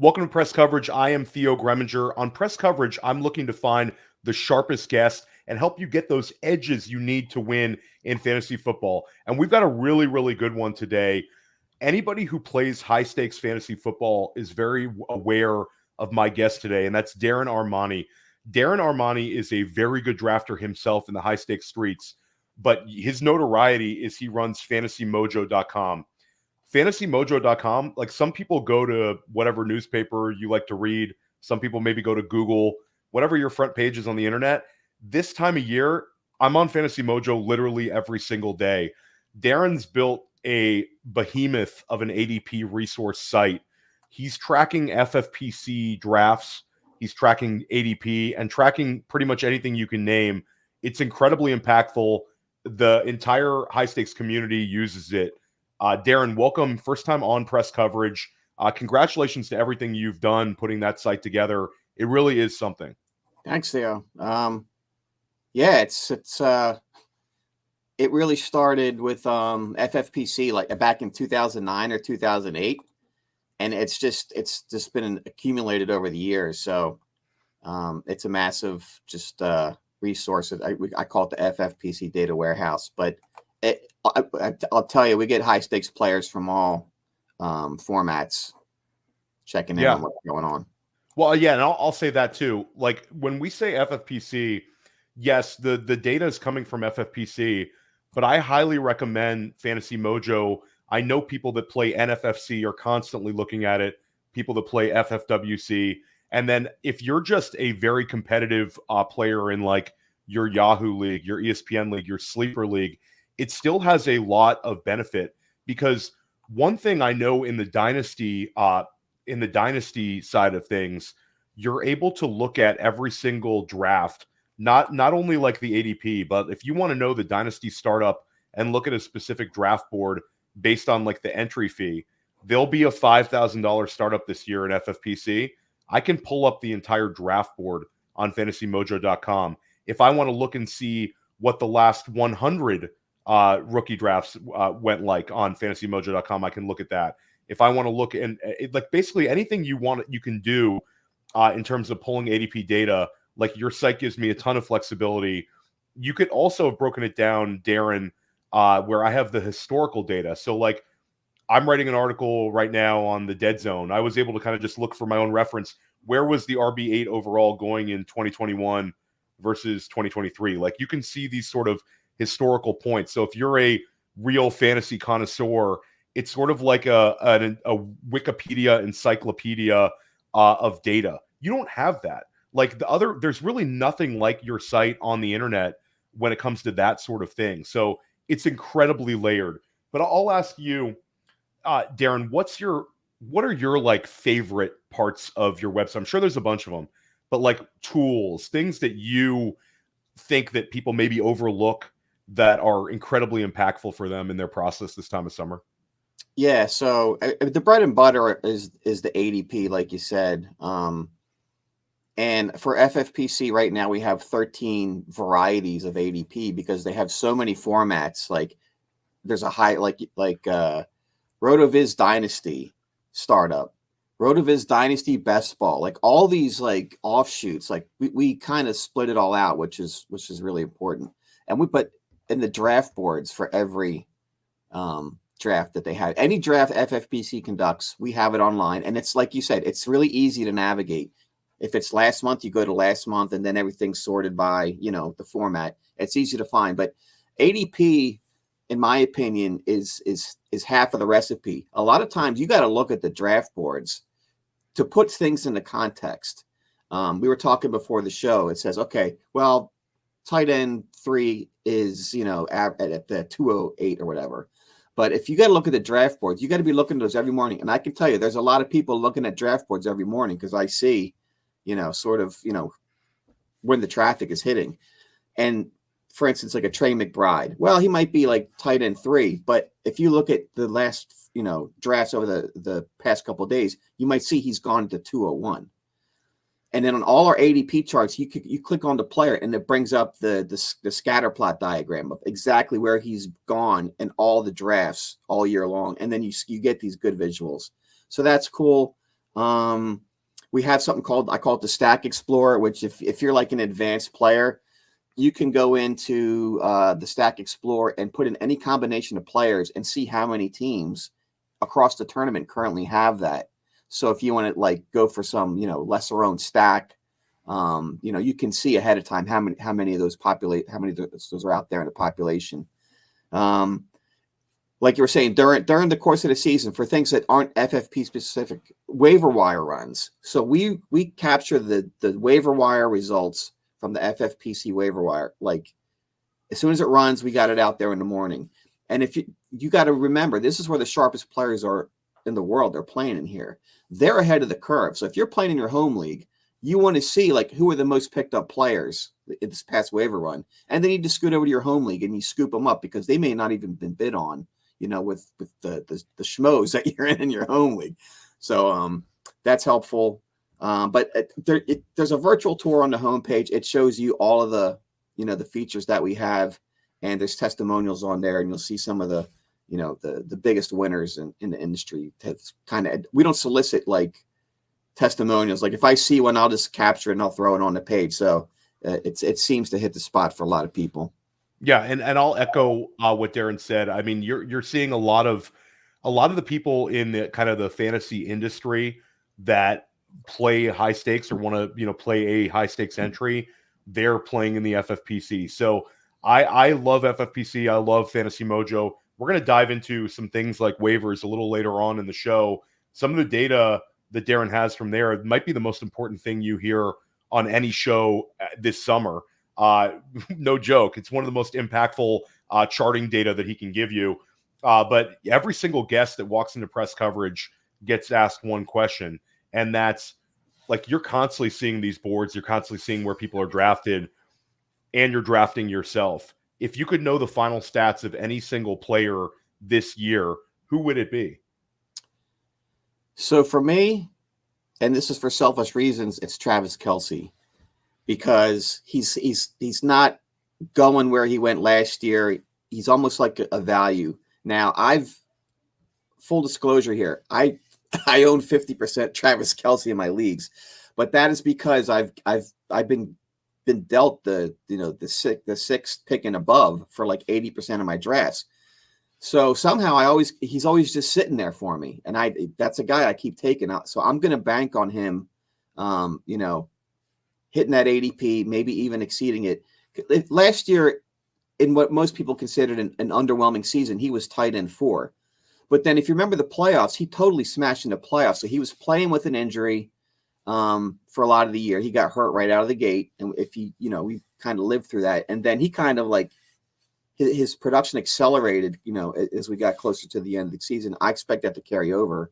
Welcome to Press Coverage. I am Theo Gremminger. On Press Coverage, I'm looking to find the sharpest guest and help you get those edges you need to win in fantasy football. And we've got a really, really good one today. Anybody who plays high-stakes fantasy football is very aware of my guest today, and that's Darren Armani. Darren Armani is a very good drafter himself in the high-stakes streets, but his notoriety is he runs FantasyMojo.com. FantasyMojo.com, like some people go to whatever newspaper you like to read. Some people maybe go to Google, whatever your front page is on the internet. This time of year, I'm on Fantasy Mojo literally every single day. Darren's built a behemoth of an ADP resource site. He's tracking FFPC drafts. He's tracking ADP and tracking pretty much anything you can name. It's incredibly impactful. The entire high stakes community uses it. Darren, welcome. First time on Press Coverage. Congratulations to everything you've done putting that site together. It really is something. Thanks, Theo. Yeah, it really started with FFPC like back in 2009 or 2008, and it's just been accumulated over the years. So it's a massive resource. I call it the FFPC data warehouse, but I'll tell you, we get high stakes players from all formats checking in on what's going on. Well, yeah, and I'll say that too. Like when we say FFPC, yes, the data is coming from FFPC, but I highly recommend Fantasy Mojo. I know people that play NFFC are constantly looking at it, people that play FFWC. And then if you're just a very competitive player in like your Yahoo League, your ESPN League, your Sleeper League, it still has a lot of benefit, because one thing I know in the Dynasty side of things, you're able to look at every single draft, not only like the ADP, but if you want to know the Dynasty startup and look at a specific draft board based on like the entry fee, there'll be a $5,000 startup this year in FFPC. I can pull up the entire draft board on FantasyMojo.com. If I want to look and see what the last 100 rookie drafts went like on FantasyMojo.com, I can look at that. If I want to look and like basically anything you want, you can do in terms of pulling ADP data. Like your site gives me a ton of flexibility. You could also have broken it down, Darren, where I have the historical data. So like I'm writing an article right now on the dead zone. I was able to kind of just look for my own reference. Where was the RB8 overall going in 2021 versus 2023? Like you can see these sort of historical points. So if you're a real fantasy connoisseur, it's sort of like a Wikipedia encyclopedia of data. You don't have that. Like there's really nothing like your site on the internet when it comes to that sort of thing. So it's incredibly layered. But I'll ask you, Darren, what are your like favorite parts of your website? I'm sure there's a bunch of them, but like tools, things that you think that people maybe overlook that are incredibly impactful for them in their process this time of summer? Yeah, so the bread and butter is the ADP, like you said. And for FFPC right now, we have 13 varieties of ADP because they have so many formats. Like there's a high, like RotoViz Dynasty startup, RotoViz Dynasty Best Ball, like all these like offshoots. Like we kind of split it all out, which is really important. And we put in the draft boards for every draft that they have. Any draft FFPC conducts, we have it online. And it's like you said, it's really easy to navigate. If it's last month, you go to last month and then everything's sorted by, the format. It's easy to find. But ADP, in my opinion, is half of the recipe. A lot of times you got to look at the draft boards to put things into context. We were talking before the show. It says, okay, well, tight end 3 is, at the 208 or whatever. But if you got to look at the draft boards, you got to be looking at those every morning. And I can tell you, there's a lot of people looking at draft boards every morning because I see, when the traffic is hitting. And for instance, like a Trey McBride, well, he might be like tight end 3, but if you look at the last, drafts over the past couple of days, you might see he's gone to 201. And then on all our ADP charts, you click on the player and it brings up the scatter plot diagram of exactly where he's gone in all the drafts all year long. And then you get these good visuals. So that's cool. We have something I call it the Stack Explorer, which if you're like an advanced player, you can go into the Stack Explorer and put in any combination of players and see how many teams across the tournament currently have that. So if you want to like go for some, lesser owned stack, you can see ahead of time how many of those those are out there in the population. Like you were saying, during the course of the season, for things that aren't FFP specific, waiver wire runs. So we capture the waiver wire results from the FFPC waiver wire. Like as soon as it runs, we got it out there in the morning. And if you got to remember, this is where the sharpest players are in the world. They're playing in here. They're ahead of the curve. So if you're playing in your home league, you want to see like who are the most picked up players in this past waiver run, and then you just scoot over to your home league and you scoop them up because they may not even been bid on, with the schmoes that you're in your home league. So that's helpful. But there's a virtual tour on the homepage. It shows you all of the the features that we have, and there's testimonials on there, and you'll see some of the the biggest winners in the industry. We don't solicit like testimonials. Like if I see one, I'll just capture it and I'll throw it on the page. So it seems to hit the spot for a lot of people. Yeah, and I'll echo what Darren said. I mean, you're seeing a lot of the people in the kind of the fantasy industry that play high stakes or want to play a high stakes entry. They're playing in the FFPC. So I love FFPC. I love FantasyMojo. We're going to dive into some things like waivers a little later on in the show. Some of the data that Darren has from there might be the most important thing you hear on any show this summer. No joke. It's one of the most impactful charting data that he can give you. But every single guest that walks into press coverage gets asked one question. And that's like, you're constantly seeing these boards. You're constantly seeing where people are drafted, and you're drafting yourself. If you could know the final stats of any single player this year, who would it be? So for me, and this is for selfish reasons, it's Travis Kelce, because he's not going where he went last year. He's almost like a value. Now, full disclosure here, I own 50% Travis Kelce in my leagues, but that is because I've been dealt the sixth pick and above for like 80% of my drafts. So somehow he's always just sitting there for me, and that's a guy I keep taking out. So I'm going to bank on him, hitting that ADP, maybe even exceeding it. Last year, in what most people considered an underwhelming season, he was tight end 4. But then if you remember the playoffs, he totally smashed in the playoffs. So he was playing with an injury for a lot of the year. He got hurt right out of the gate. And if we kind of lived through that. And then he kind of like his production accelerated, as we got closer to the end of the season. I expect that to carry over,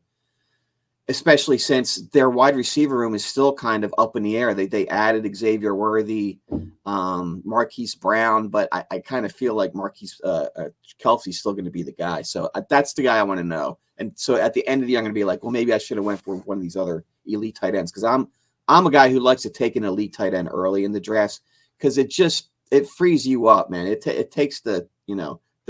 especially since their wide receiver room is still kind of up in the air. They added Xavier Worthy, Marquise Brown, but I kind of feel like Kelce's still going to be the guy. So that's the guy I want to know. And so at the end of the year, I'm going to be like, well, maybe I should have went for one of these other elite tight ends, because I'm a guy who likes to take an elite tight end early in the drafts, because it frees you up, man. It takes the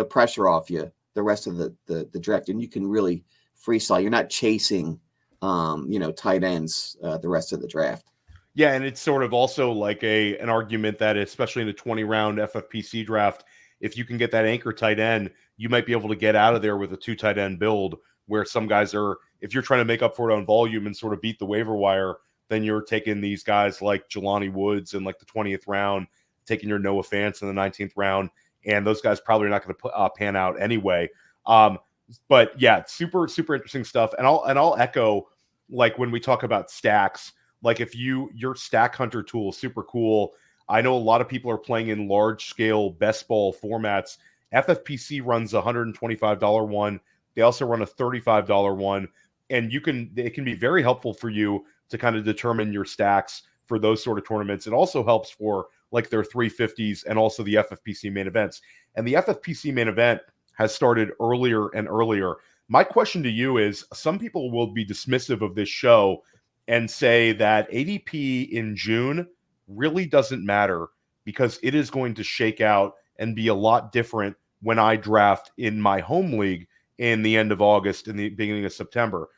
pressure off you the rest of the draft, and you can really freestyle. You're not chasing tight ends the rest of the draft. Yeah, and it's sort of also like an argument that, especially in a 20-round FFPC draft, if you can get that anchor tight end, you might be able to get out of there with a 2 tight end build, where some guys are, if you're trying to make up for it on volume and sort of beat the waiver wire, then you're taking these guys like Jelani Woods in like the 20th round, taking your Noah Fant in the 19th round, and those guys probably are not going to pan out anyway. But yeah, super, super interesting stuff. And I'll echo, like, when we talk about stacks, like if your stack hunter tool is super cool. I know a lot of people are playing in large scale best ball formats. FFPC runs a $125 one. They also run a $35 one. And it can be very helpful for you to kind of determine your stacks for those sort of tournaments. It also helps for like their 350s and also the FFPC main events. And the FFPC main event has started earlier and earlier. My question to you is, some people will be dismissive of this show and say that ADP in June really doesn't matter, because it is going to shake out and be a lot different when I draft in my home league in the end of August and the beginning of September.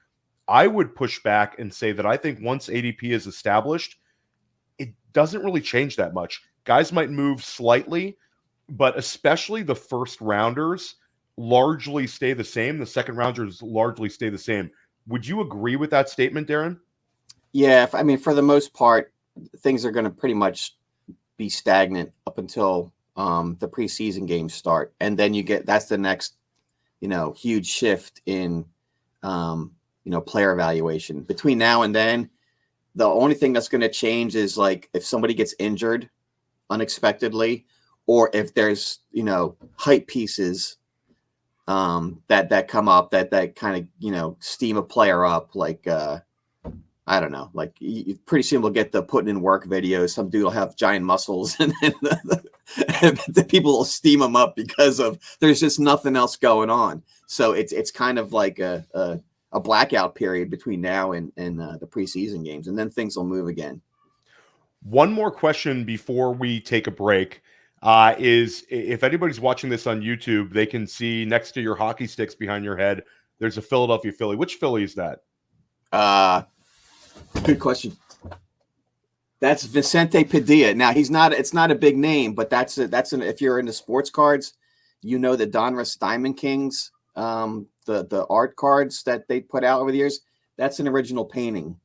I would push back and say that I think once ADP is established, it doesn't really change that much. Guys might move slightly, but especially the first rounders largely stay the same. The second rounders largely stay the same. Would you agree with that statement, Darren? Yeah, I mean, for the most part, things are going to pretty much be stagnant up until the preseason games start, and then that's the next, huge shift in, player evaluation. Between now and then, the only thing that's going to change is like if somebody gets injured unexpectedly, or if there's hype pieces that come up that kind of steam a player up, like I don't know, like you pretty soon we'll get the putting in work videos. Some dude will have giant muscles, and then the people will steam him up because there's just nothing else going on. So it's kind of like a blackout period between now and the preseason games, and then things will move again. One more question before we take a break is if anybody's watching this on YouTube, they can see next to your hockey sticks behind your head, there's a Philadelphia Philly. Which Philly is that? Good question. That's Vicente Padilla. Now it's not a big name, but if you're into sports cards, the Donruss Diamond Kings, the art cards that they put out over the years, that's an original painting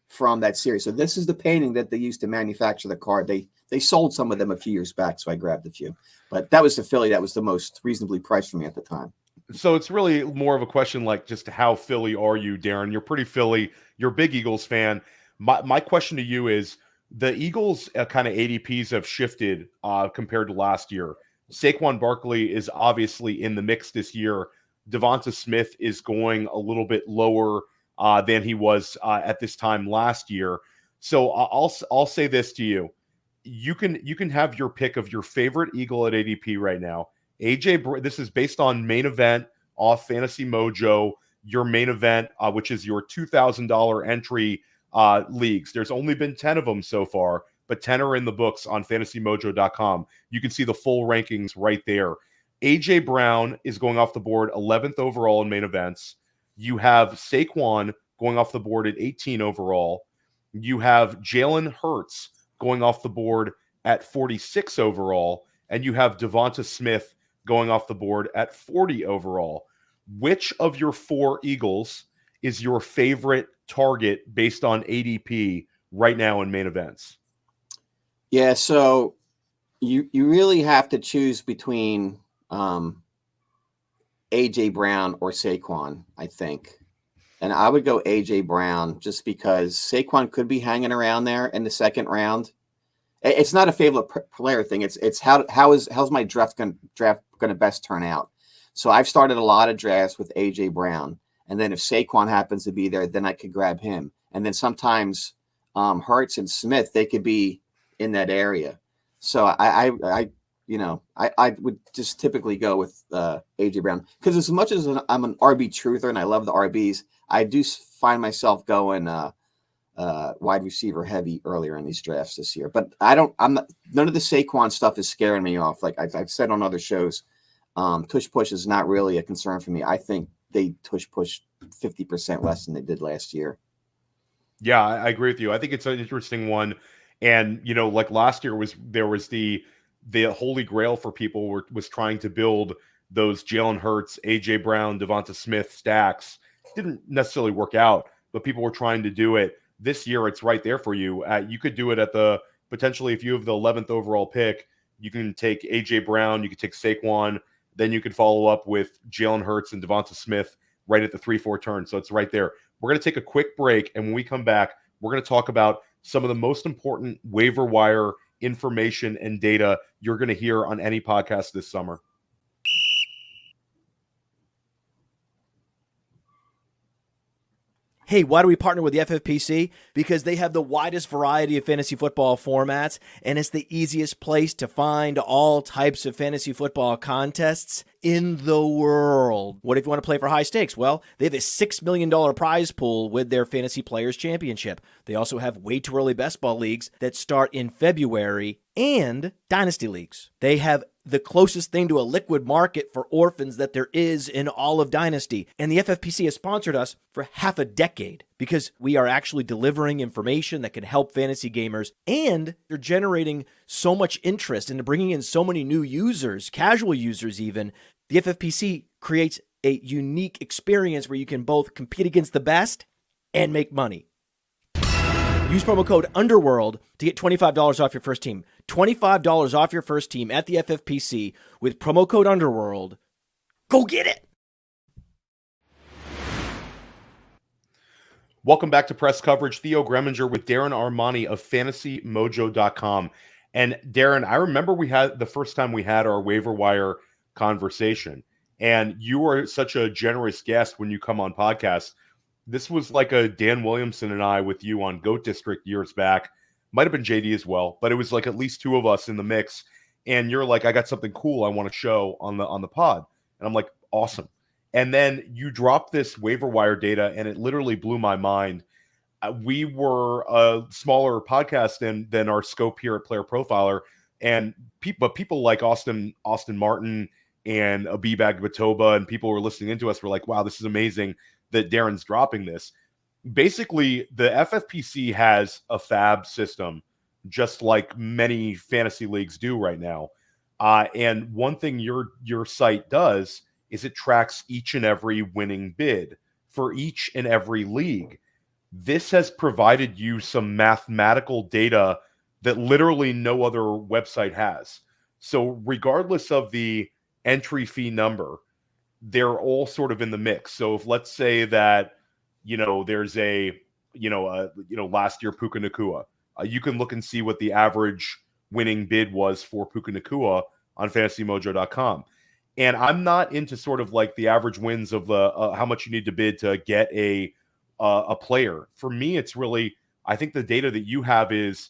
from that series. So this is the painting that they used to manufacture the card. They sold some of them a few years back, so I grabbed a few. But that was the Philly that was the most reasonably priced for me at the time. So it's really more of a question like just how Philly are you, Darren? You're pretty Philly. You're a big Eagles fan. My question to you is, the Eagles kind of ADPs have shifted compared to last year. Saquon Barkley is obviously in the mix this year. Devonta Smith is going a little bit lower than he was at this time last year. So I'll say this to you. You can have your pick of your favorite Eagle at ADP right now. This is based on main event off FantasyMojo, your main event, which is your $2,000 entry leagues. There's only been 10 of them so far, but 10 are in the books on FantasyMojo.com. You can see the full rankings right there. A.J. Brown is going off the board 11th overall in main events. You have Saquon going off the board at 18 overall. You have Jalen Hurts going off the board at 46 overall. And you have Devonta Smith going off the board at 40 overall. Which of your four Eagles is your favorite target based on ADP right now in main events? Yeah, so you really have to choose between A.J. Brown or Saquon, I think. And I would go A.J. Brown just because Saquon could be hanging around there in the second round. It's not a favorite player thing. It's how's my draft going to best turn out. So I've started a lot of drafts with A.J. Brown, and then if Saquon happens to be there, then I could grab him. And then sometimes Hurts and Smith, they could be in that area. So I would just typically go with A.J. Brown because as much as I'm an RB truther and I love the RBs, I do find myself going wide receiver heavy earlier in these drafts this year. But none of the Saquon stuff is scaring me off. Like I've said on other shows, tush push is not really a concern for me. I think they tush push 50% less than they did last year. Yeah, I agree with you. I think it's an interesting one. And, like last year there was the holy grail for people was trying to build those Jalen Hurts, A.J. Brown, Devonta Smith stacks. Didn't necessarily work out, but people were trying to do it. This year, it's right there for you. You could do it potentially if you have the 11th overall pick, you can take A.J. Brown, you could take Saquon, then you could follow up with Jalen Hurts and Devonta Smith right at the 3-4 turn. So it's right there. We're going to take a quick break, and when we come back, we're going to talk about some of the most important waiver wire information and data you're going to hear on any podcast this summer. Hey, why do we partner with the FFPC? Because they have the widest variety of fantasy football formats, and it's the easiest place to find all types of fantasy football contests in the world. What if you want to play for high stakes? Well, they have a $6 million prize pool with their Fantasy Players Championship. They also have way too early best ball leagues that start in February and Dynasty leagues. They have the closest thing to a liquid market for orphans that there is in all of Dynasty. And the FFPC has sponsored us for half a decade because we are actually delivering information that can help fantasy gamers, and they're generating so much interest and bringing in so many new users, casual users even. The FFPC creates a unique experience where you can both compete against the best and make money. Use promo code UNDERWORLD to get $25 off your first team. $25 off your first team at the FFPC with promo code UNDERWORLD. Go get it! Welcome back to Press Coverage. Theo Gremminger with Darren Armani of FantasyMojo.com. And Darren, I remember the first time we had our waiver wire conversation, and you were such a generous guest when you come on podcasts. This was like a Dan Williamson and I with you on Goat District years back. Might have been JD as well, but it was like at least two of us in the mix. And you're like, I got something cool I want to show on the pod. And I'm like, awesome. And then you dropped this waiver wire data, and it literally blew my mind. We were a smaller podcast than our scope here at Player Profiler, and people like Austin Martin and Abib Agbatoba and people who were listening into us were like, wow, this is amazing that Darren's dropping this. Basically, the FFPC has a FAAB system, just like many fantasy leagues do right now. And one thing your site does is it tracks each and every winning bid for each and every league. This has provided you some mathematical data that literally no other website has. So regardless of the entry fee number, they're all sort of in the mix. So if let's say that, there's last year Puka Nacua, you can look and see what the average winning bid was for Puka Nacua on FantasyMojo.com. And I'm not into sort of like the average wins of how much you need to bid to get a player. For me, it's really, I think the data that you have is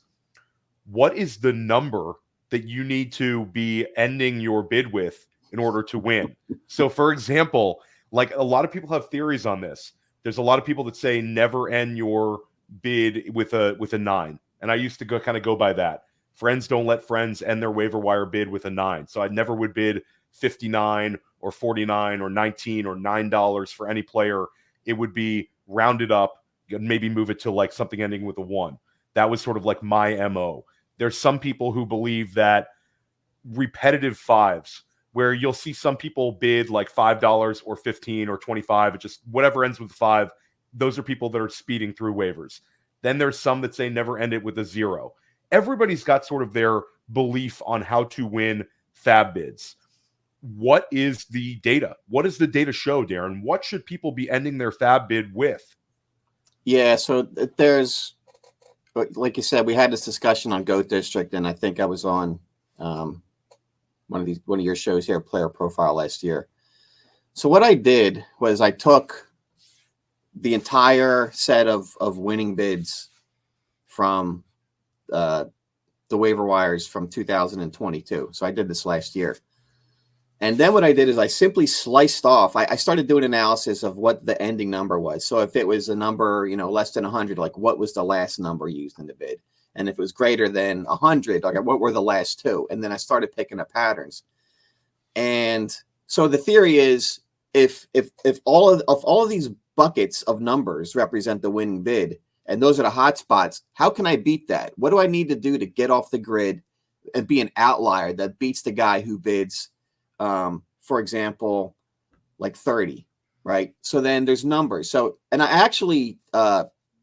what is the number that you need to be ending your bid with in order to win. So for example, like a lot of people have theories on this. There's a lot of people that say never end your bid with a 9. And I used to go by that. Friends don't let friends end their waiver wire bid with a 9. So I never would bid 59 or 49 or 19 or $9 for any player. It would be rounded up, maybe move it to like something ending with a 1. That was sort of like my MO. There's some people who believe that repetitive 5s, where you'll see some people bid like $5 or 15 or 25, it just whatever ends with 5. Those are people that are speeding through waivers. Then there's some that say never end it with a 0. Everybody's got sort of their belief on how to win FAAB bids. What is the data? What does the data show, Darren? What should people be ending their FAAB bid with? Yeah, so there's, like you said, we had this discussion on Goat District, and I think I was on one of your shows here, Player Profile, last year. So what I did was I took the entire set of winning bids from the waiver wires from 2022. So I did this last year. And then what I did is I simply sliced off. I started doing analysis of what the ending number was. So if it was a number, less than 100, like what was the last number used in the bid? And if it was greater than 100, like what were the last 2? And then I started picking up patterns. And so the theory is if all of these buckets of numbers represent the winning bid, and those are the hot spots, how can I beat that? What do I need to do to get off the grid and be an outlier that beats the guy who bids, for example, like 30, right? So then there's numbers. So, and I actually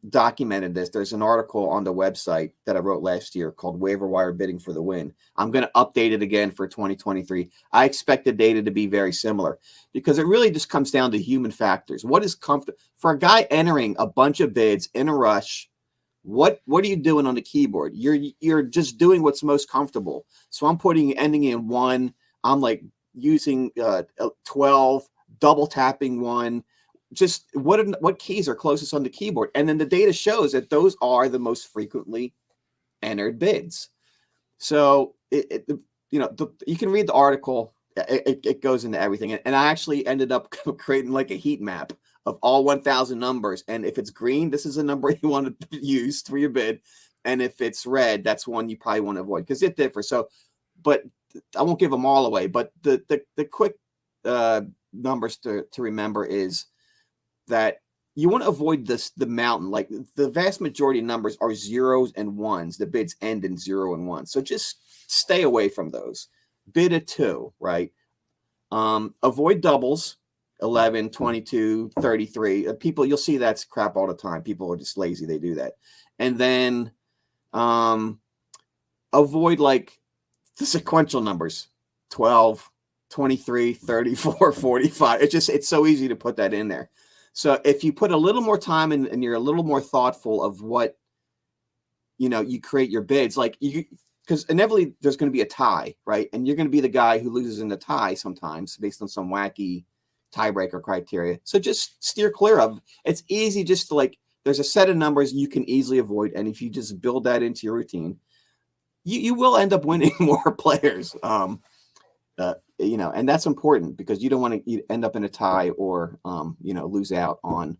documented this. There's an article on the website that I wrote last year called Waiver Wire Bidding for the Win. I'm going to update it again for 2023. I expect the data to be very similar because it really just comes down to human factors. What is comfortable for a guy entering a bunch of bids in a rush? What are you doing on the keyboard? You're just doing what's most comfortable. So I'm ending in 1. I'm like using 12, double tapping 1. Just what keys are closest on the keyboard, and then the data shows that those are the most frequently entered bids. So you can read the article. It goes into everything, and I actually ended up creating like a heat map of all 1,000 numbers. And if it's green, this is a number you want to use for your bid, and if it's red, that's one you probably want to avoid because it differs. So, but I won't give them all away, but the quick numbers to remember is that you want to avoid the mountain. Like the vast majority of numbers are zeros and ones. The bids end in 0 and 1. So just stay away from those. Bid a 2, right? Avoid doubles, 11, 22, 33. People, you'll see that's crap all the time. People are just lazy. They do that. And then avoid like the sequential numbers, 12, 23, 34, 45. It's so easy to put that in there. So if you put a little more time and you're a little more thoughtful of what, you create your bids, like because inevitably there's going to be a tie, right? And you're going to be the guy who loses in the tie sometimes based on some wacky tiebreaker criteria. So just steer clear of. It's easy just to there's a set of numbers you can easily avoid. And if you just build that into your routine, you will end up winning more players. And that's important because you don't want to end up in a tie or, lose out on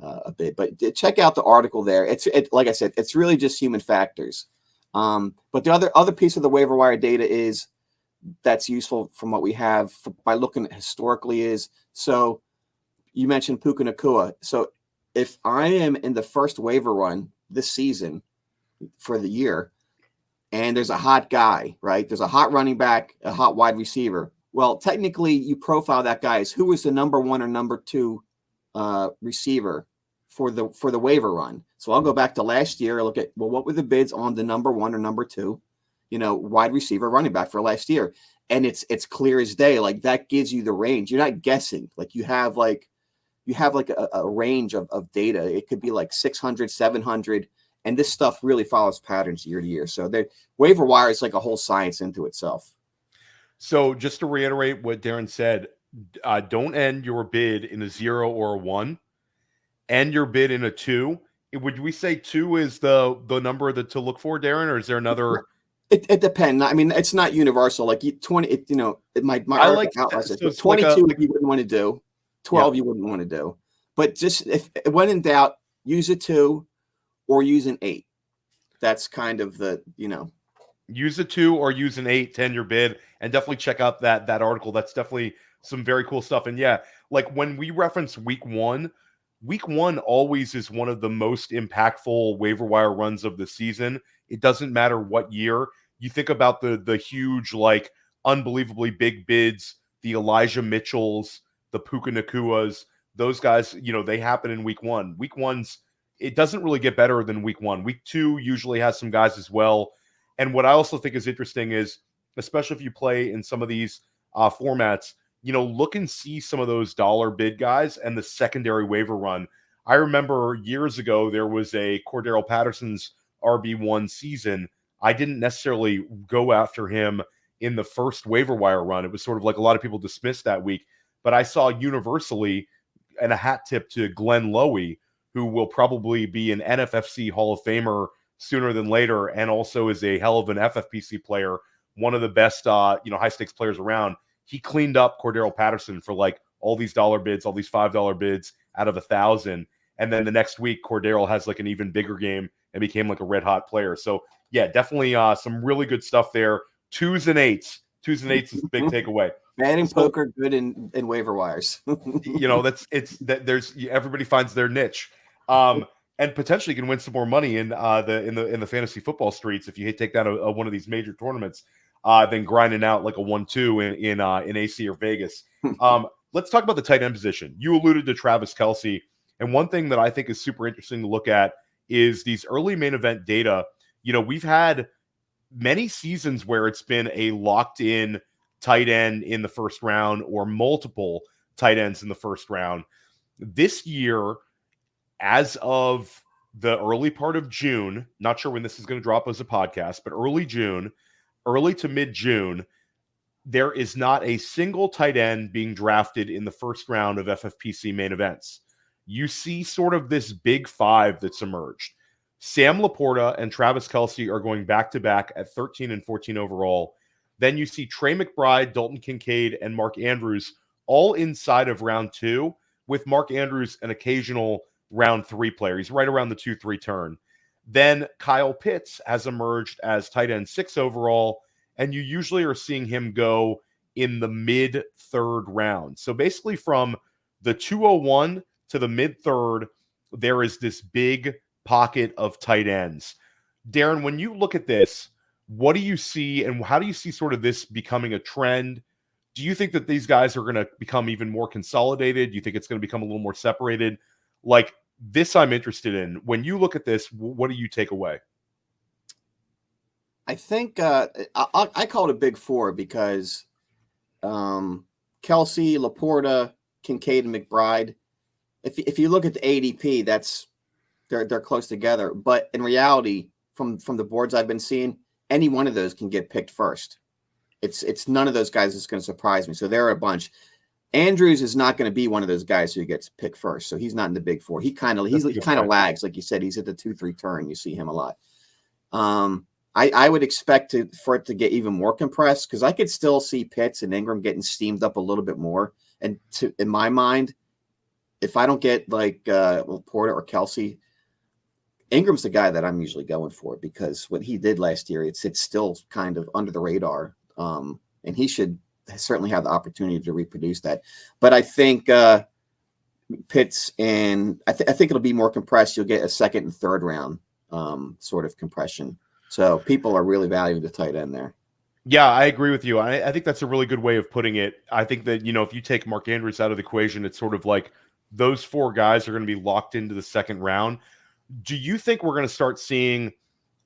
a bid. But check out the article there. It's like I said, it's really just human factors. But the other piece of the waiver wire data is that's useful from what we have by looking at historically is, so you mentioned Puka Nacua. So if I am in the first waiver run this season for the year, and there's a hot guy, right? There's a hot running back, a hot wide receiver. Well, technically, you profile that guy as who was the number 1 or number 2 receiver for the waiver run. So I'll go back to last year, look at, what were the bids on the number 1 or number 2, wide receiver, running back for last year. And it's clear as day. Like that gives you the range. You're not guessing. Like you have a range of data. It could be like 600, 700. And this stuff really follows patterns year to year. So the waiver wire is like a whole science into itself. So just to reiterate what Darren said, don't end your bid in a 0 or a 1. End your bid in a 2. Would we say 2 is the number to look for, Darren, or is there another? It depends. I mean, it's not universal. Like 20, I like outlets. So 22 you wouldn't want to do. 12 you wouldn't want to do. But just if when in doubt, use a 2 or use an 8. That's kind of the, Use a 2 or use an 8 to end your bid, and definitely check out that article. That's definitely some very cool stuff. And yeah, like when we reference week one always is one of the most impactful waiver wire runs of the season. It doesn't matter what year. You think about the huge, like unbelievably big bids, the Elijah Mitchells, the Puka Nacuas, those guys, they happen in week 1. Week 1's, it doesn't really get better than week 1. Week 2 usually has some guys as well. And what I also think is interesting is, especially if you play in some of these formats, look and see some of those dollar bid guys and the secondary waiver run. I remember years ago, there was a Cordero Patterson's RB1 season. I didn't necessarily go after him in the first waiver wire run. It was sort of like a lot of people dismissed that week. But I saw universally, and a hat tip to Glenn Lowy, who will probably be an NFFC Hall of Famer sooner than later, and also is a hell of an FFPC player, one of the best, high stakes players around. He cleaned up Cordero Patterson for like all these dollar bids, all these $5 bids out of 1,000. And then the next week, Cordero has like an even bigger game and became like a red hot player. So yeah, definitely some really good stuff there. 2s and 8s. 2s and 8s is a big takeaway. Bad in poker, good in waiver wires. There's everybody finds their niche. And potentially can win some more money in the fantasy football streets if you take down one of these major tournaments, than grinding out like a 1-2 in AC or Vegas. Let's talk about the tight end position. You alluded to Travis Kelce, and one thing that I think is super interesting to look at is these early main event data. We've had many seasons where it's been a locked in tight end in the first round or multiple tight ends in the first round. This year, as of the early part of June, not sure when this is going to drop as a podcast, but early to mid-June, there is not a single tight end being drafted in the first round of FFPC main events. You see sort of this big 5 that's emerged. Sam Laporta and Travis Kelce are going back-to-back at 13 and 14 overall. Then you see Trey McBride, Dalton Kincaid, and Mark Andrews all inside of round 2, with Mark Andrews an occasional round 3 player. He's right around the 2-3 turn. Then Kyle Pitts has emerged as tight end 6 overall, and you usually are seeing him go in the mid third round. So basically from the 201 to the mid third, there is this big pocket of tight ends. Darren, when you look at this, what do you see, and how do you see sort of this becoming a trend? Do you think that these guys are going to become even more consolidated? Do you think it's going to become a little more separated? Like this, I'm interested in. When you look at this, what do you take away? I think I call it a big four because Kelce, Laporta, Kincaid, and McBride. If you look at the ADP, they're close together. But in reality, from the boards I've been seeing, any one of those can get picked first. It's none of those guys that's going to surprise me. So there are a bunch. Andrews is not going to be one of those guys who gets picked first. So he's not in the big four. He kind of lags, like you said. He's at the 2-3 turn. You see him a lot. I would expect for it to get even more compressed because I could still see Pitts and Ingram getting steamed up a little bit more. And in my mind, if I don't get like Laporta or Kelce, Ingram's the guy that I'm usually going for because what he did last year, it's still kind of under the radar. And he should certainly have the opportunity to reproduce that. But I think Pitts and I think it'll be more compressed. You'll get a second and third round sort of compression. So people are really valuing the tight end there. Yeah, I agree with you. I think that's a really good way of putting it. I think that, if you take Mark Andrews out of the equation, it's sort of like those four guys are going to be locked into the second round. Do you think we're going to start seeing,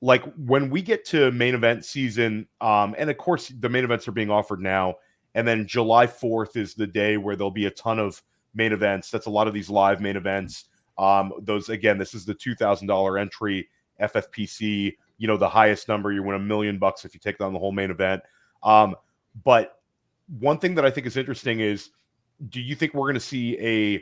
like when we get to main event season, and of course the main events are being offered now, and then July 4th is the day where there'll be a ton of main events. That's a lot of these live main events. Those, again, this is the $2,000 entry FFPC, the highest number, you win $1 million if you take down the whole main event. But one thing that I think is interesting is, do you think we're going to see a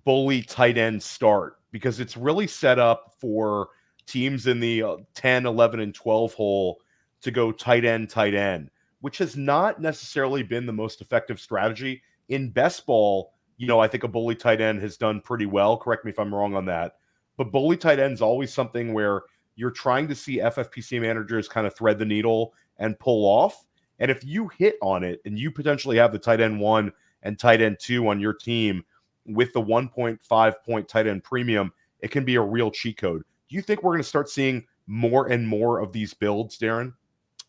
bully tight end start? Because it's really set up for teams in the 10, 11, and 12 hole to go tight end, which has not necessarily been the most effective strategy. In best ball, I think a bully tight end has done pretty well. Correct me if I'm wrong on that. But bully tight end is always something where you're trying to see FFPC managers kind of thread the needle and pull off. And if you hit on it and you potentially have the tight end 1 and tight end 2 on your team with the 1.5 point tight end premium, it can be a real cheat code. Do you think we're going to start seeing more and more of these builds, Darren?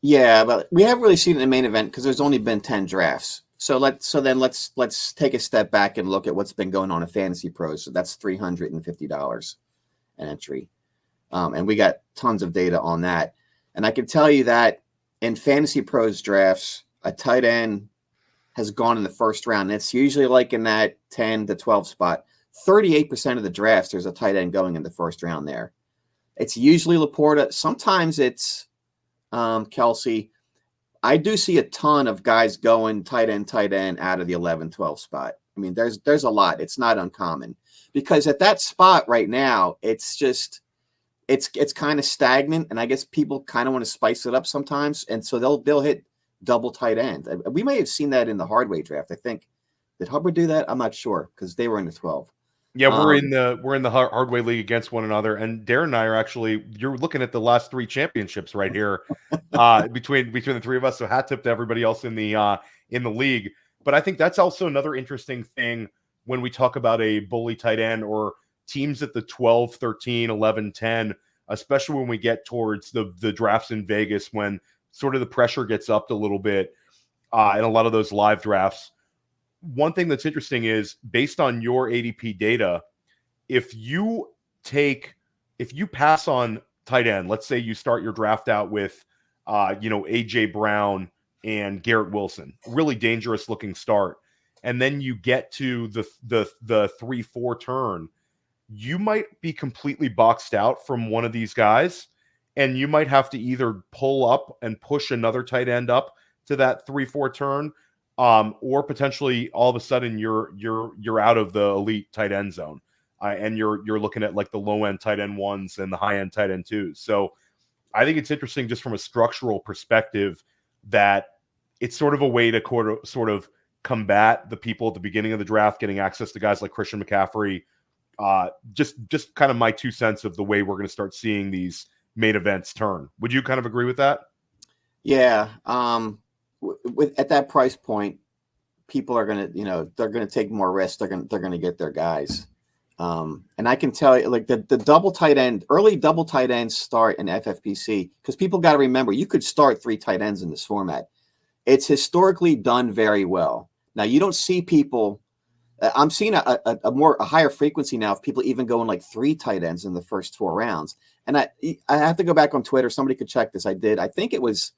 Yeah, but we haven't really seen it in the main event because there's only been 10 drafts. So let's take a step back and look at what's been going on in Fantasy Pros. So that's $350 an entry. And we got tons of data on that. And I can tell you that in Fantasy Pros drafts, a tight end has gone in the first round. It's usually like in that 10 to 12 spot. 38% of the drafts, there's a tight end going in the first round there. It's usually Laporta. Sometimes it's Kelce. I do see a ton of guys going tight end out of the 11, 12 spot. I mean, there's a lot. It's not uncommon because at that spot right now, it's just it's kind of stagnant, and I guess people kind of want to spice it up sometimes, and so they'll hit double tight end. We may have seen that in the Hardway draft. I think, did Hubbard do that? I'm not sure because they were in the 12. Yeah, we're in the Hardway League against one another, and Darren and I are actually, you're looking at the last 3 championships right here between the three of us. So hat tip to everybody else in the league. But I think that's also another interesting thing when we talk about a bully tight end or teams at the 12, 13, 11, 10, especially when we get towards the drafts in Vegas when sort of the pressure gets upped a little bit in a lot of those live drafts. One thing that's interesting is based on your ADP data, if you pass on tight end, let's say you start your draft out with, AJ Brown and Garrett Wilson, really dangerous looking start. And then you get to the 3-4 turn, you might be completely boxed out from one of these guys. And you might have to either pull up and push another tight end up to that 3-4 turn, or potentially all of a sudden you're out of the elite tight end zone, and you're looking at like the low end tight end 1s and the high end tight end 2s. So I think it's interesting just from a structural perspective that it's sort of a way to sort of combat the people at the beginning of the draft getting access to guys like Christian McCaffrey. Just kind of my 2 cents of the way we're going to start seeing these main events turn. Would you kind of agree with that? Yeah. At that price point, people are gonna, they're gonna take more risks. They're gonna get their guys. And I can tell you, like the double tight end, early double tight ends start in FFPC, because people got to remember you could start 3 tight ends in this format. It's historically done very well. Now you don't see people. I'm seeing a higher frequency now of people even going like 3 tight ends in the first 4 rounds. And I have to go back on Twitter. Somebody could check this. I did. I think it was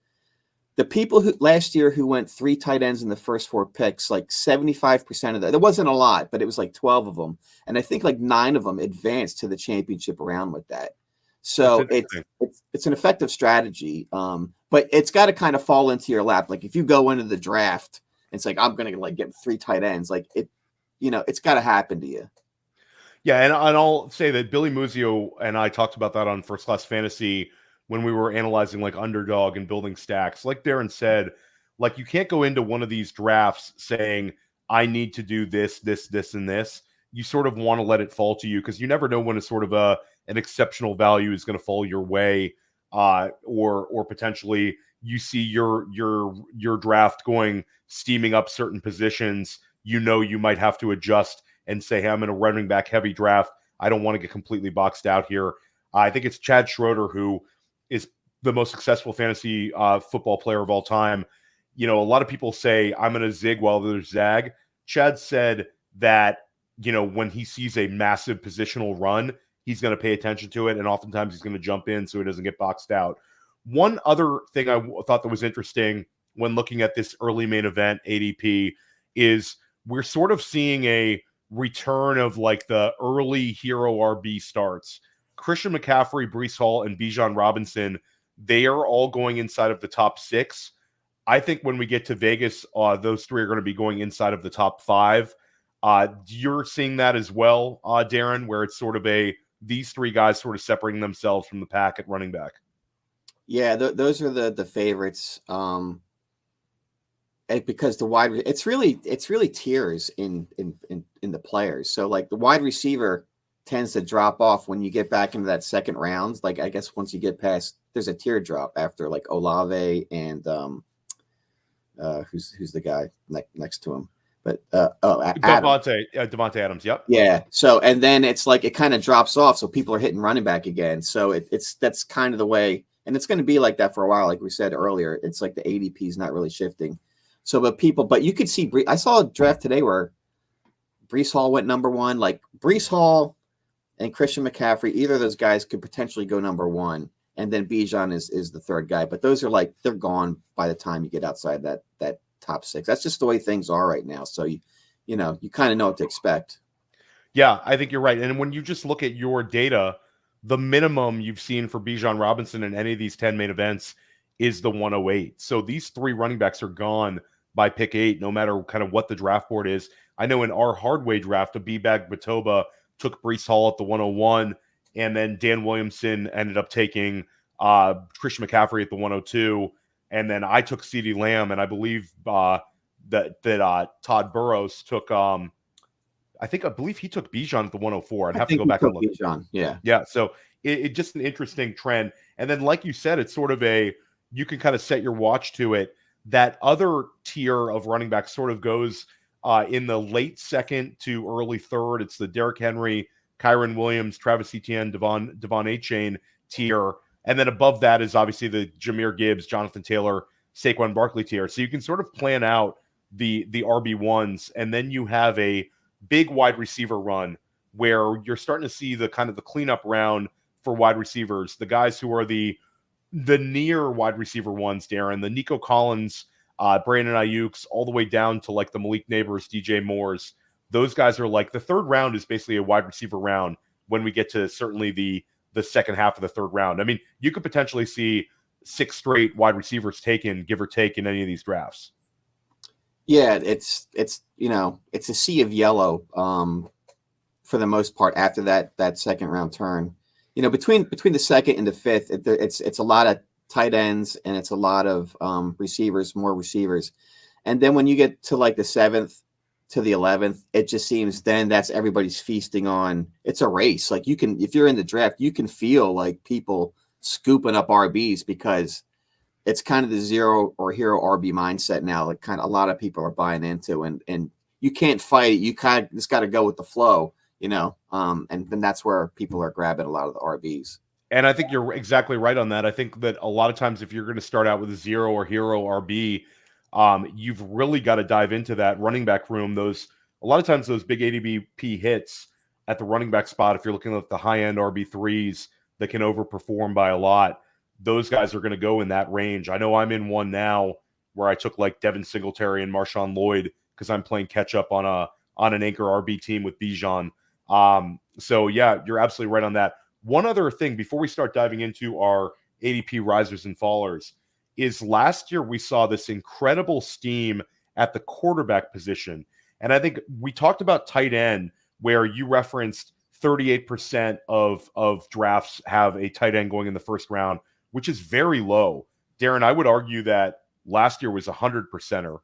the people who last year who went 3 tight ends in the first 4 picks, like 75% of that. There wasn't a lot, but it was like 12 of them. And I think like 9 of them advanced to the championship round with that. So it's an effective strategy. But it's got to kind of fall into your lap. Like if you go into the draft, it's like, I'm going to like get 3 tight ends. Like it's got to happen to you. Yeah, and I'll say that Billy Muzio and I talked about that on First Class Fantasy when we were analyzing like underdog and building stacks. Like Darren said, like you can't go into one of these drafts saying, I need to do this, this, this, and this. You sort of want to let it fall to you because you never know when a sort of an exceptional value is going to fall your way, or potentially you see your draft going steaming up certain positions. You might have to adjust and say, hey, I'm in a running back heavy draft. I don't want to get completely boxed out here. I think it's Chad Schroeder who is the most successful fantasy football player of all time. A lot of people say I'm going to zig while others zag. Chad said that, when he sees a massive positional run, he's going to pay attention to it. And oftentimes he's going to jump in so he doesn't get boxed out. One other thing I thought that was interesting when looking at this early main event ADP is we're sort of seeing a return of like the early hero RB starts. Christian McCaffrey, Breece Hall, and Bijan Robinson, they are all going inside of the top 6. I think when we get to Vegas, those 3 are going to be going inside of the top 5. You're seeing that as well, Darren, where it's sort of these 3 guys sort of separating themselves from the pack at running back. Yeah, those are the favorites. Because the wide, it's really tiers in the players. So like the wide receiver tends to drop off when you get back into that second round. Like I guess once you get past, there's a tier drop after like Olave and who's the guy next to him? But Devontae Adams. Yep. Yeah. So and then it's like it kind of drops off. So people are hitting running back again. So that's kind of the way, and it's going to be like that for a while. Like we said earlier, it's like the ADP is not really shifting. So, but you could see, I saw a draft today where Breece Hall went number 1. Like Breece Hall and Christian McCaffrey, either of those guys could potentially go number 1, and then Bijan is the 3rd guy. But those are like they're gone by the time you get outside that top 6. That's just the way things are right now. So you kind of know what to expect. Yeah, I think you're right. And when you just look at your data, the minimum you've seen for Bijan Robinson in any of these 10 main events is the 108. So these 3 running backs are gone by pick 8, no matter kind of what the draft board is. I know in our hardway draft, a B-Bag Batoba took Breece Hall at the 101, and then Dan Williamson ended up taking Christian McCaffrey at the 102, and then I took CeeDee Lamb, and I believe that Todd Burrows took I believe he took Bijan at the 104. I'd have to go back and look. Bijan, yeah. Yeah, so it just an interesting trend. And then, like you said, it's sort of you can kind of set your watch to it. That other tier of running back sort of goes in the late 2nd to early 3rd. It's the Derrick Henry, Kyron Williams, Travis Etienne, Devon Achane tier. And then above that is obviously the Jahmyr Gibbs, Jonathan Taylor, Saquon Barkley tier. So you can sort of plan out the RB1s, and then you have a big wide receiver run where you're starting to see the kind of the cleanup round for wide receivers, the guys who are the near wide receiver ones, Darren, the Nico Collins, Brandon Ayuk's, all the way down to like the Malik Neighbors, DJ Moore's. Those guys are like the 3rd round is basically a wide receiver round when we get to certainly the second half of the 3rd round. I mean, you could potentially see 6 straight wide receivers taken, give or take, in any of these drafts. Yeah, it's a sea of yellow for the most part after that 2nd round turn. Between the 2nd and the 5th, it's a lot of tight ends and it's a lot of receivers, more receivers. And then when you get to like the 7th to the 11th, it just seems then that's everybody's feasting on. It's a race. Like if you're in the draft, you can feel like people scooping up RBs because it's kind of the zero or hero RB mindset now. Like kind of a lot of people are buying into, and you can't fight it. You kind of just got to go with the flow, and then that's where people are grabbing a lot of the RBs. And I think you're exactly right on that. I think that a lot of times if you're going to start out with a zero or hero RB, you've really got to dive into that running back room. A lot of times those big ADP hits at the running back spot, if you're looking at the high-end RB3s that can overperform by a lot, those guys are going to go in that range. I know I'm in one now where I took like Devin Singletary and Marshawn Lloyd because I'm playing catch-up on an anchor RB team with Bijan. So, yeah, you're absolutely right on that. One other thing before we start diving into our ADP risers and fallers is last year we saw this incredible steam at the quarterback position. And I think we talked about tight end where you referenced 38% of drafts have a tight end going in the first round, which is very low. Darren, I would argue that last year was 100%er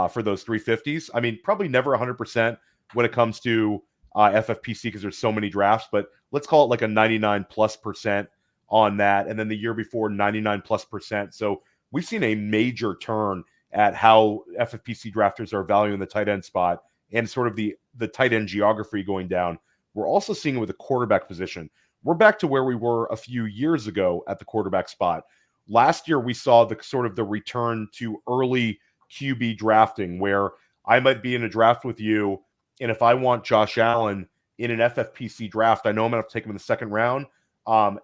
for those 350s. I mean, probably never 100% when it comes to FFPC because there's so many drafts, but let's call it like a 99+% on that. And then the year before, 99+%. So we've seen a major turn at how FFPC drafters are valuing the tight end spot and sort of the tight end geography going down. We're also seeing it with the quarterback position. We're back to where we were a few years ago at the quarterback spot. Last year, we saw the sort of the return to early QB drafting where I might be in a draft with you, and if I want Josh Allen in an FFPC draft, I know I'm going to have to take him in the second round, probably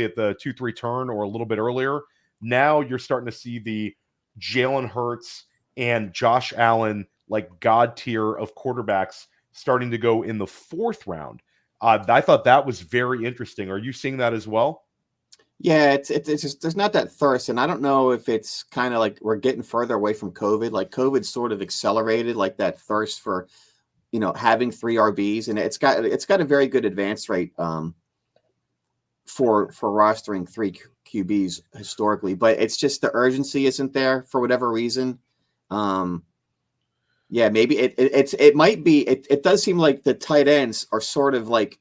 at the 2-3 turn or a little bit earlier. Now you're starting to see the Jalen Hurts and Josh Allen, like God tier of quarterbacks, starting to go in the fourth round. I thought that was very interesting. Are you seeing that as well? Yeah, it's just there's not that thirst, and I don't know if it's kind of like we're getting further away from COVID. Like COVID sort of accelerated like that thirst for, having 3 RBs, and it's got a very good advance rate for rostering 3 QBs historically, but it's just the urgency isn't there for whatever reason. Yeah, maybe it might be. It does seem like the tight ends are sort of like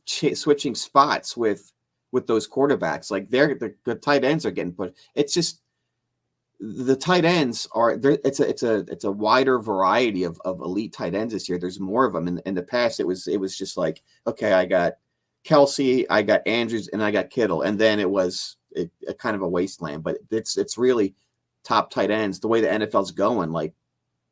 switching spots with those quarterbacks. Like the tight ends are getting put. It's just the tight ends are there. It's a wider variety of elite tight ends this year. There's more of them. In the past, it was just like, okay, I got Kelce, I got Andrews, and I got Kittle, and then it was a kind of a wasteland. But it's really top tight ends. The way the NFL's going, like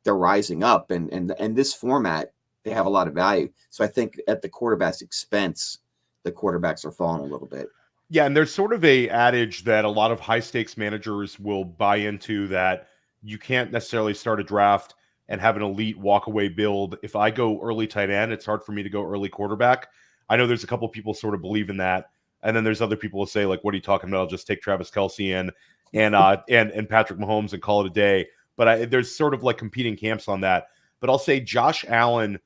they're rising up, and this format, they have a lot of value. So I think at the quarterback's expense, the quarterbacks are falling a little bit. Yeah, and there's sort of a adage that a lot of high stakes managers will buy into, that you can't necessarily start a draft and have an elite walkaway build. If I go early tight end, it's hard for me to go early quarterback. I know there's a couple people sort of believe in that, and then there's other people who say, like, what are you talking about? I'll just take Travis Kelce in and Patrick Mahomes and call it a day. But there's sort of like competing camps on that. But I'll say Josh Allen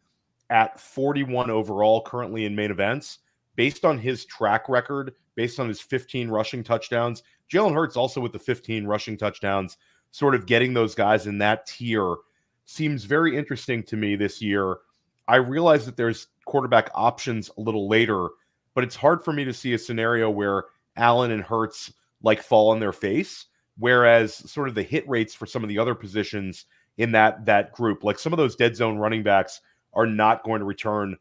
at 41 overall currently in main events, based on his track record, based on his 15 rushing touchdowns. Jalen Hurts also with the 15 rushing touchdowns, sort of getting those guys in that tier seems very interesting to me this year. I realize that there's quarterback options a little later, but it's hard for me to see a scenario where Allen and Hurts like fall on their face, whereas sort of the hit rates for some of the other positions in that group, like some of those dead zone running backs, are not going to return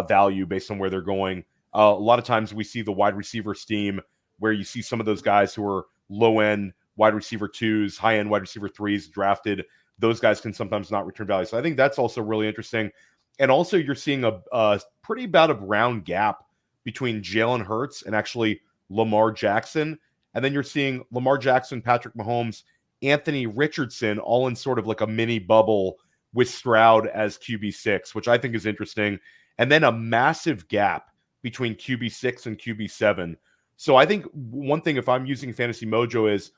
value based on where they're going. A lot of times we see the wide receiver steam where you see some of those guys who are low-end wide receiver 2s, high-end wide receiver 3s drafted. Those guys can sometimes not return value. So I think that's also really interesting. And also you're seeing a pretty about a round gap between Jalen Hurts and actually Lamar Jackson. And then you're seeing Lamar Jackson, Patrick Mahomes, Anthony Richardson all in sort of like a mini bubble with Stroud as QB6, which I think is interesting. And then a massive gap between QB6 and QB7. So I think one thing, if I'm using FantasyMojo, is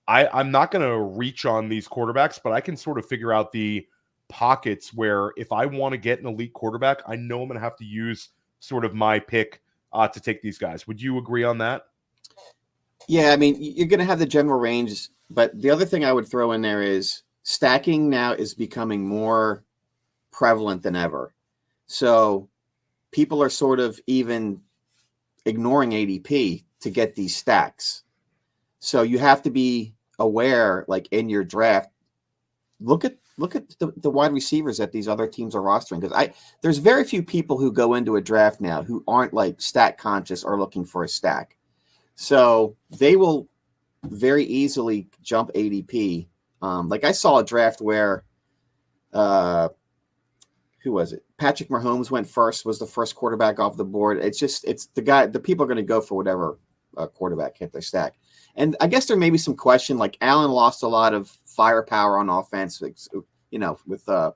I'm not going to reach on these quarterbacks, but I can sort of figure out the pockets where if I want to get an elite quarterback, I know I'm going to have to use sort of my pick to take these guys. Would you agree on that? Yeah, I mean, you're going to have the general range, but the other thing I would throw in there is stacking now is becoming more prevalent than ever. So people are sort of even ignoring ADP to get these stacks. So you have to be aware, like in your draft, look at the wide receivers that these other teams are rostering, because there's very few people who go into a draft now who aren't like stat conscious or looking for a stack. So they will very easily jump ADP. Like I saw a draft where who was it? Patrick Mahomes went first, was the first quarterback off the board. It's the people are going to go for whatever quarterback hit their stack. And I guess there may be some question, like Allen lost a lot of firepower on offense, with the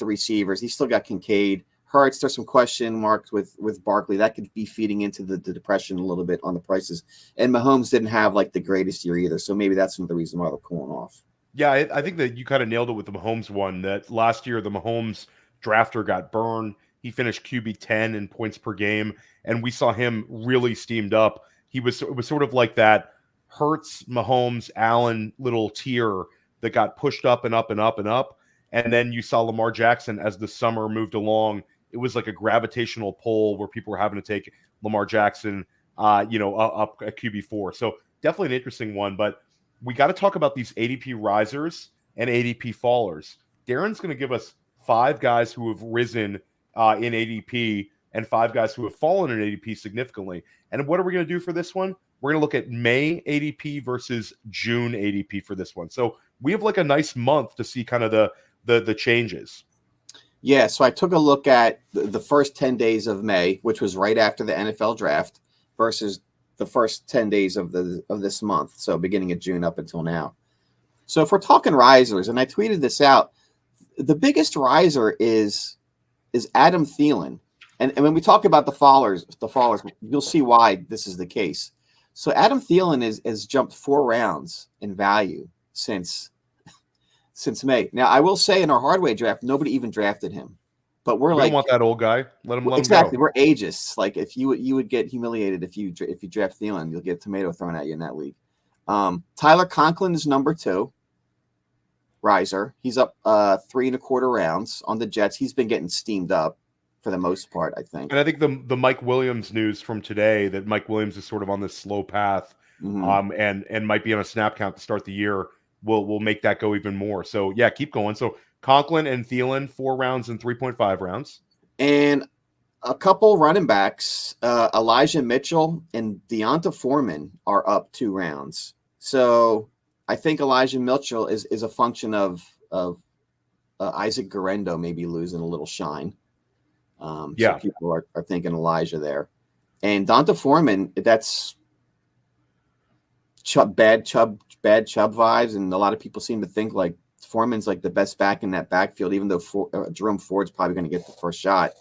receivers. He still got Kincaid. Hurts, there's some question marks with Barkley. That could be feeding into the depression a little bit on the prices. And Mahomes didn't have like the greatest year either. So maybe that's another reason why they're cooling off. Yeah, I think that you kind of nailed it with the Mahomes one, that last year the Mahomes drafter got burned. He finished QB 10 in points per game, and we saw him really steamed up. It was sort of like that Hurts, Mahomes, Allen little tier that got pushed up and up and up and up. And then you saw Lamar Jackson as the summer moved along. It was like a gravitational pull where people were having to take Lamar Jackson, up at QB4. So definitely an interesting one, but we got to talk about these ADP risers and ADP fallers. Darren's going to give us 5 guys who have risen in ADP and 5 guys who have fallen in ADP significantly. And what are we going to do for this one? We're going to look at May ADP versus June ADP for this one. So we have like a nice month to see kind of the changes. Yeah, so I took a look at the first 10 days of May, which was right after the NFL draft, versus the first 10 days of this month, so beginning of June up until now. So if we're talking risers, and I tweeted this out, the biggest riser is Adam Thielen. And when we talk about the fallers, you'll see why this is the case. So Adam Thielen has jumped 4 rounds in value since May. Now, I will say in our hardware draft, nobody even drafted him. But we don't want that old guy. Let him exactly. go. We're ageists. Like if you would get humiliated if you draft Thielen, you'll get a tomato thrown at you in that league. Tyler Conklin is number 2 riser. He's up 3 1/4 rounds on the Jets. He's been getting steamed up for the most part, I think. And I think the Mike Williams news from today, that Mike Williams is sort of on this slow path, and might be on a snap count to start the year, will make that go even more. So yeah, keep going. So Conklin and Thielen, 4 rounds and 3.5 rounds. And a couple running backs, Elijah Mitchell and Deonta Foreman, are up 2 rounds. So I think Elijah Mitchell is a function of Isaac Guerrero maybe losing a little shine. So people are thinking Elijah there. And Deonta Foreman, that's bad Chubb vibes, and a lot of people seem to think like Foreman's like the best back in that backfield, even though Jerome Ford's probably going to get the first shot.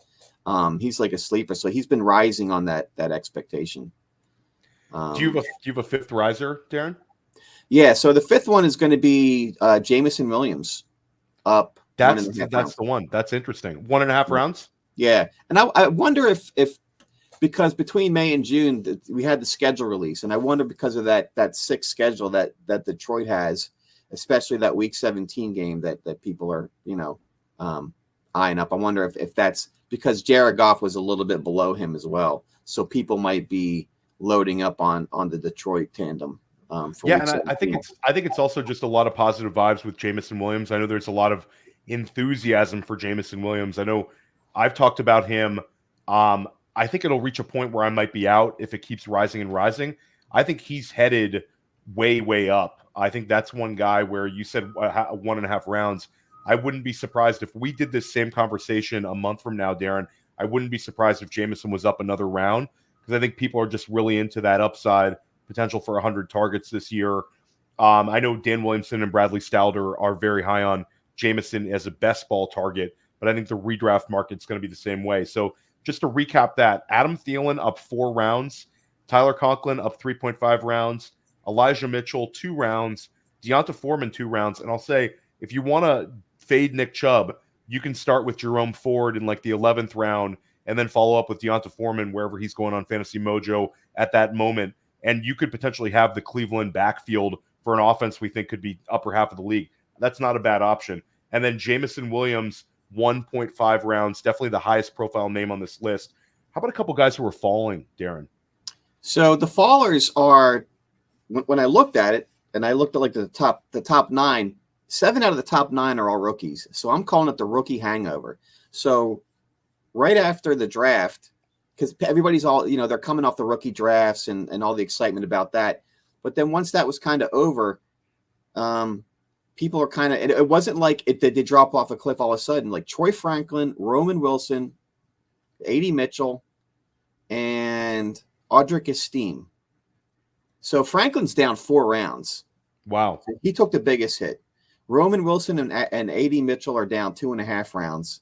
He's like a sleeper, so he's been rising on that expectation. Do you have a 5th riser, Darren? Yeah, so the 5th one is going to be Jameson Williams up. That's the one. That's interesting. 1.5 rounds. Yeah, and I wonder if because between May and June we had the schedule release, and I wonder because of that 6 schedule that Detroit has, especially that Week 17 game that people are eyeing up. I wonder if that's because Jared Goff was a little bit below him as well, so people might be loading up on the Detroit tandem. And I think it's also just a lot of positive vibes with Jameson Williams. I know there's a lot of enthusiasm for Jameson Williams. I know I've talked about him. I think it'll reach a point where I might be out if it keeps rising and rising. I think he's headed way, way up. I think that's one guy where you said 1.5 rounds. I wouldn't be surprised if we did this same conversation a month from now, Darren. I wouldn't be surprised if Jameson was up another round, because I think people are just really into that upside potential for 100 targets this year. I know Dan Williamson and Bradley Stouter are very high on Jameson as a best ball target, but I think the redraft market's going to be the same way. So just to recap that, Adam Thielen up 4 rounds, Tyler Conklin up 3.5 rounds, Elijah Mitchell 2 rounds, Deonta Foreman 2 rounds. And I'll say, if you want to fade Nick Chubb, you can start with Jerome Ford in like the 11th round and then follow up with Deonta Foreman wherever he's going on FantasyMojo at that moment. And you could potentially have the Cleveland backfield for an offense we think could be upper half of the league. That's not a bad option. And then Jameson Williams, 1.5 rounds, definitely the highest profile name on this list. How about a couple guys who are falling, Darren? So the fallers are when I looked at it, and I looked at like the top 9, 7 out of the top 9 are all rookies. So I'm calling it the rookie hangover. So right after the draft, because everybody's all, they're coming off the rookie drafts and all the excitement about that. But then once that was kind of over, people are kind of, it wasn't like they drop off a cliff all of a sudden. Like Troy Franklin, Roman Wilson, A.D. Mitchell, and Audric Esteem. So Franklin's down 4 rounds. Wow. He took the biggest hit. Roman Wilson and A.D. Mitchell are down 2.5 rounds.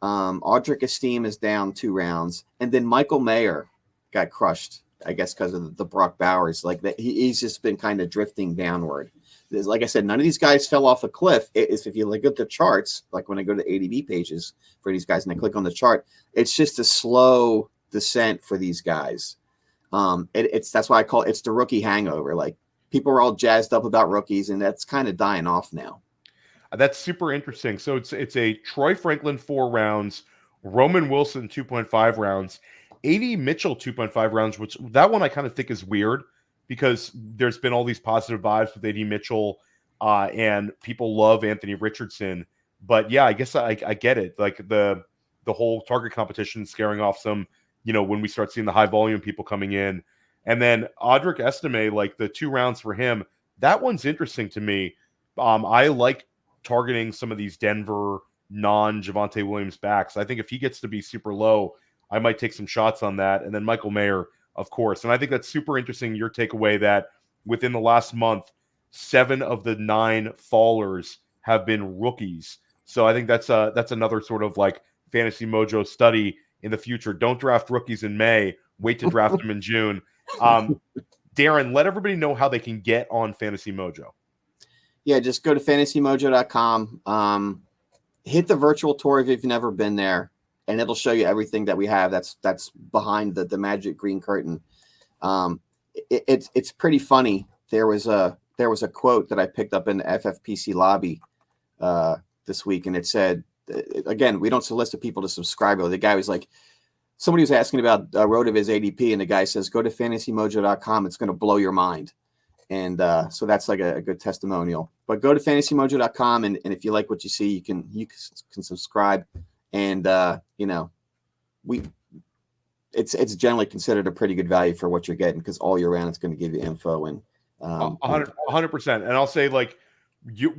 Audric Esteem is down 2 rounds. And then Michael Mayer got crushed, I guess, because of the Brock Bowers. Like that, he's just been kind of drifting downward. Like I said, none of these guys fell off a cliff. If you look at the charts, like when I go to the ADP pages for these guys and I click on the chart, it's just a slow descent for these guys. That's why I call it's the rookie hangover. Like people are all jazzed up about rookies, and that's kind of dying off now. That's super interesting. So it's a Troy Franklin 4 rounds, Roman Wilson 2.5 rounds, A.D. Mitchell 2.5 rounds, which that one I kind of think is weird because there's been all these positive vibes with A.D. Mitchell and people love Anthony Richardson. But yeah, I guess I get it. Like the whole target competition scaring off some, when we start seeing the high volume people coming in. And then Audric Estime, like the 2 rounds for him, that one's interesting to me. I like targeting some of these Denver non-Javonte Williams backs. I think if he gets to be super low, I might take some shots on that. And then Michael Mayer, of course. And I think that's super interesting, your takeaway that within the last month, 7 of the 9 fallers have been rookies. So I think that's another sort of like Fantasy Mojo study in the future. Don't draft rookies in May. Wait to draft them in June. Darren, let everybody know how they can get on Fantasy Mojo. Yeah, just go to FantasyMojo.com. Hit the virtual tour if you've never been there, and it'll show you everything that we have. That's behind the magic green curtain. It's pretty funny. There was a quote that I picked up in the FFPC lobby this week, and it said, again, we don't solicit people to subscribe. The guy was like, somebody was asking about RotoViz ADP, and the guy says, go to FantasyMojo.com. It's going to blow your mind. And so that's like a good testimonial. But go to FantasyMojo.com, and if you like what you see, you can subscribe. And it's generally considered a pretty good value for what you're getting because all year round it's going to give you info and 100%. And I'll say like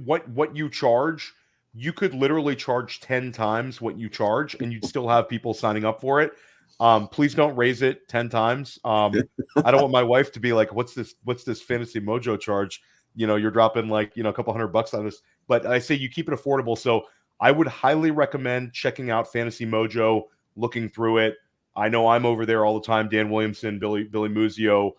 what you charge, you could literally charge 10 times what you charge, and you'd still have people signing up for it. Please don't raise it 10 times. I don't want my wife to be like, what's this Fantasy Mojo charge? You're dropping like, a couple $100 on this, but I say you keep it affordable. So I would highly recommend checking out Fantasy Mojo, looking through it. I know I'm over there all the time. Dan Williamson, Billy Muzio,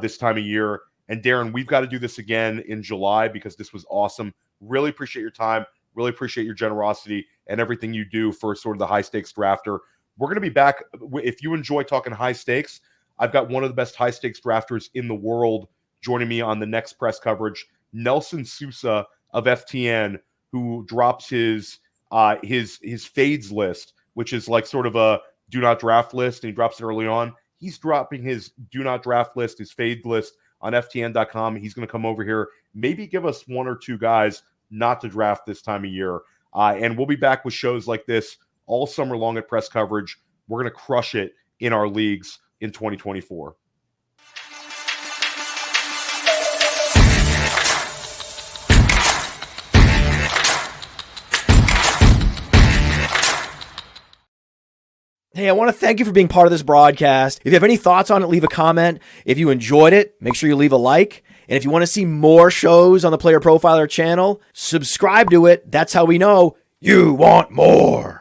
this time of year. And Darren, we've got to do this again in July because this was awesome. Really appreciate your time. Really appreciate your generosity and everything you do for sort of the high stakes drafter. We're going to be back. If you enjoy talking high stakes, I've got one of the best high stakes drafters in the world joining me on the next press coverage, Nelson Sousa of FTN, who drops his fades list, which is like sort of a do not draft list, and he drops it early on. He's dropping his do not draft list, his fade list on FTN.com. He's going to come over here, maybe give us 1 or 2 guys not to draft this time of year. And we'll be back with shows like this all summer long at press coverage. We're going to crush it in our leagues in 2024. Hey, I want to thank you for being part of this broadcast. If you have any thoughts on it, leave a comment. If you enjoyed it, make sure you leave a like. And if you want to see more shows on the Player Profiler channel, subscribe to it. That's how we know you want more.